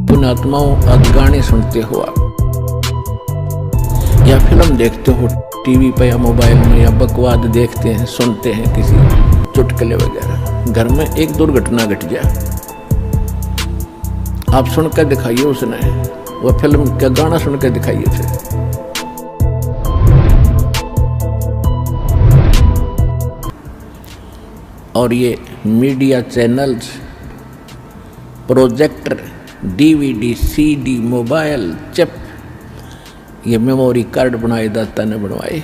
पुण्यात्माओं, आज गाने सुनते हो आप या फिल्म देखते हो टीवी पे या मोबाइल में, या बकवाद देखते हैं, सुनते हैं किसी चुटकुले वगैरह। घर में एक दुर्घटना घट जाए, आप सुनकर दिखाइए उसने, वह फिल्म का गाना सुनकर दिखाइए। फिर और ये media channels, projector, DVD, CD, mobile, chip, ये मेमोरी कार्ड बनाए दाता ने बनवाए।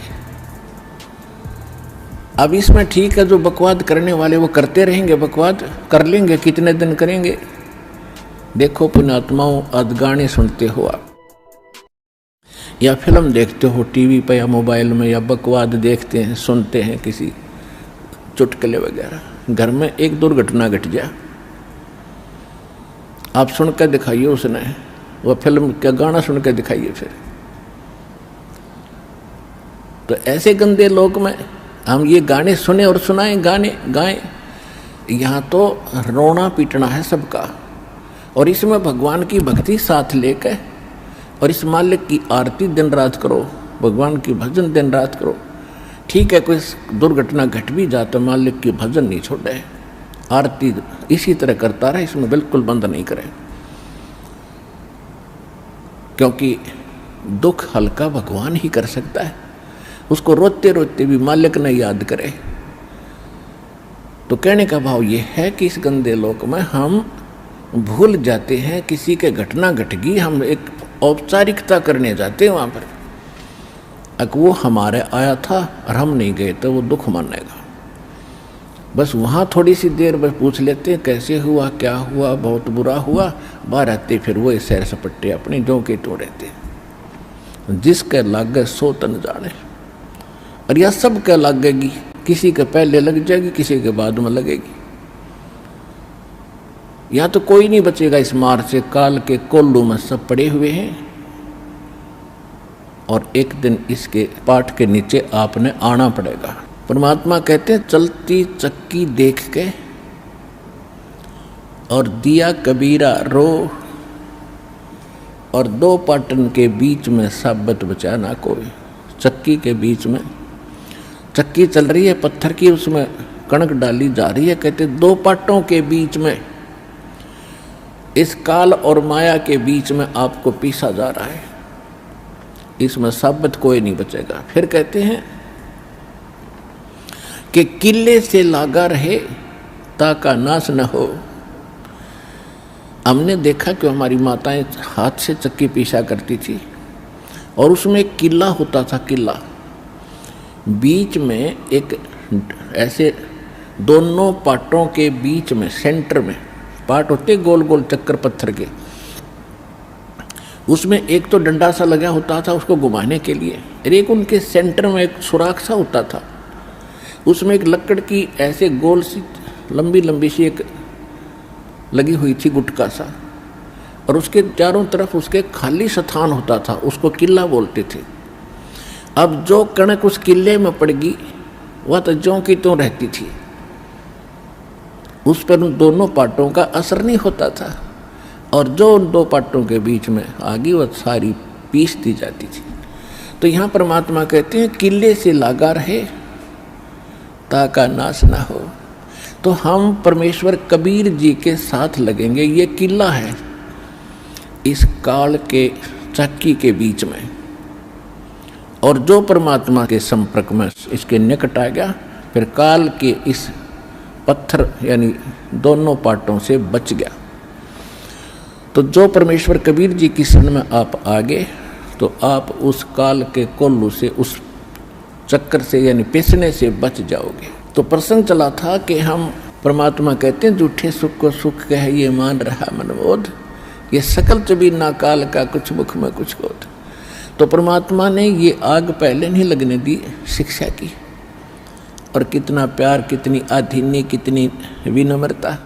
अब इसमें ठीक है, जो बकवाद करने वाले वो करते रहेंगे, बकवाद कर लेंगे, कितने दिन करेंगे। देखो पुण्यात्माओं, आज गाने सुनते हो आप या फिल्म देखते हो टीवी पे या मोबाइल में, या बकवाद देखते हैं, सुनते हैं किसी चुटकुले वगैरह। घर में एक दुर्घटना घट जाए, आप सुनकर दिखाइए उसने, वह फिल्म का गाना सुनकर दिखाइए। फिर तो ऐसे गंदे लोग में हम ये गाने सुने और सुनाएं, गाने गाएं, यहाँ तो रोना पीटना है सबका। और इसमें भगवान की भक्ति साथ लेकर और इस मालिक की आरती दिन रात करो, भगवान की भजन दिन रात करो। ठीक है, कोई दुर्घटना घट भी जाता, मालिक की भजन नहीं छोड़े, आरती इसी तरह करता रहे, इसमें बिल्कुल बंद नहीं करें। क्योंकि दुख हल्का भगवान ही कर सकता है, उसको रोते रोते भी मालिक ने याद करे। तो कहने का भाव ये है कि इस गंदे लोक में हम भूल जाते हैं, किसी के घटना घट गई, हम एक औपचारिकता करने जाते हैं वहाँ पर। अगर वो हमारे आया था और हम नहीं गए तो वो दुख मानेगा। बस वहाँ थोड़ी सी देर बस पूछ लेते हैं कैसे हुआ, क्या हुआ, बहुत बुरा हुआ, बाहर आते फिर वो सैर सपट्टे अपने जो के तो रहते। जिसके लागे सो तन जाने, और यह सब क्या लगेगी, किसी के पहले लग जाएगी, किसी के बाद में लगेगी। या तो कोई नहीं बचेगा इस मार से, काल के कोल्लू में सब पड़े हुए हैं। और एक दिन इसके पाठ के नीचे आपने आना पड़ेगा। परमात्मा कहते हैं, चलती चक्की देख के और दिया कबीरा रो, और दो पाटन के बीच में साबत बचा ना कोई। चक्की के बीच में चक्की चल रही है पत्थर की, उसमें कणक डाली जा रही है। कहते दो पाटों के बीच में, इस काल और माया के बीच में आपको पीसा जा रहा है, इसमें साबित कोई नहीं बचेगा। फिर कहते हैं कि किले से लागा रहे ताका नाश न हो। हमने देखा कि हमारी माताएं हाथ से चक्की पीसा करती थी, और उसमें एक किला होता था, किला बीच में एक ऐसे दोनों पाटों के बीच में, सेंटर में पाट होते गोल गोल चक्कर पत्थर के, उसमें एक तो डंडा सा लगा होता था उसको घुमाने के लिए, और एक उनके सेंटर में एक सुराख सा होता था, उसमें एक लकड़ की ऐसे गोल सी लंबी लंबी सी एक लगी हुई थी गुटका सा, और उसके चारों तरफ उसके खाली स्थान होता था, उसको किला बोलते थे। अब जो कणक उस किले में पड़ गई वह तो ज्यों की त्यों रहती थी, उस पर उन दोनों पाटों का असर नहीं होता था, और जो उन दो पाटों के बीच में आ गई वह सारी पीस दी जाती थी। तो यहाँ परमात्मा कहते हैं किले से लागा रहे ताका नाश ना हो। तो हम परमेश्वर कबीर जी के साथ लगेंगे, ये किला है इस काल के चक्की के बीच में, और जो परमात्मा के संपर्क में इसके निकट आ गया, फिर काल के इस पत्थर यानी दोनों पाटों से बच गया। तो जो परमेश्वर कबीर जी की शरण में आप आ गए, तो आप उस काल के कोल्लू से, उस चक्कर से यानी पिसने से बच जाओगे। तो प्रसंग चला था कि हम परमात्मा कहते हैं झूठे सुख को सुख कह ये मान रहा मनबोध, ये सकल चबी ना काल का कुछ मुख में कुछ बोध। तो परमात्मा ने ये आग पहले नहीं लगने दी शिक्षा की, और कितना प्यार, कितनी आधीन्य, कितनी विनम्रता।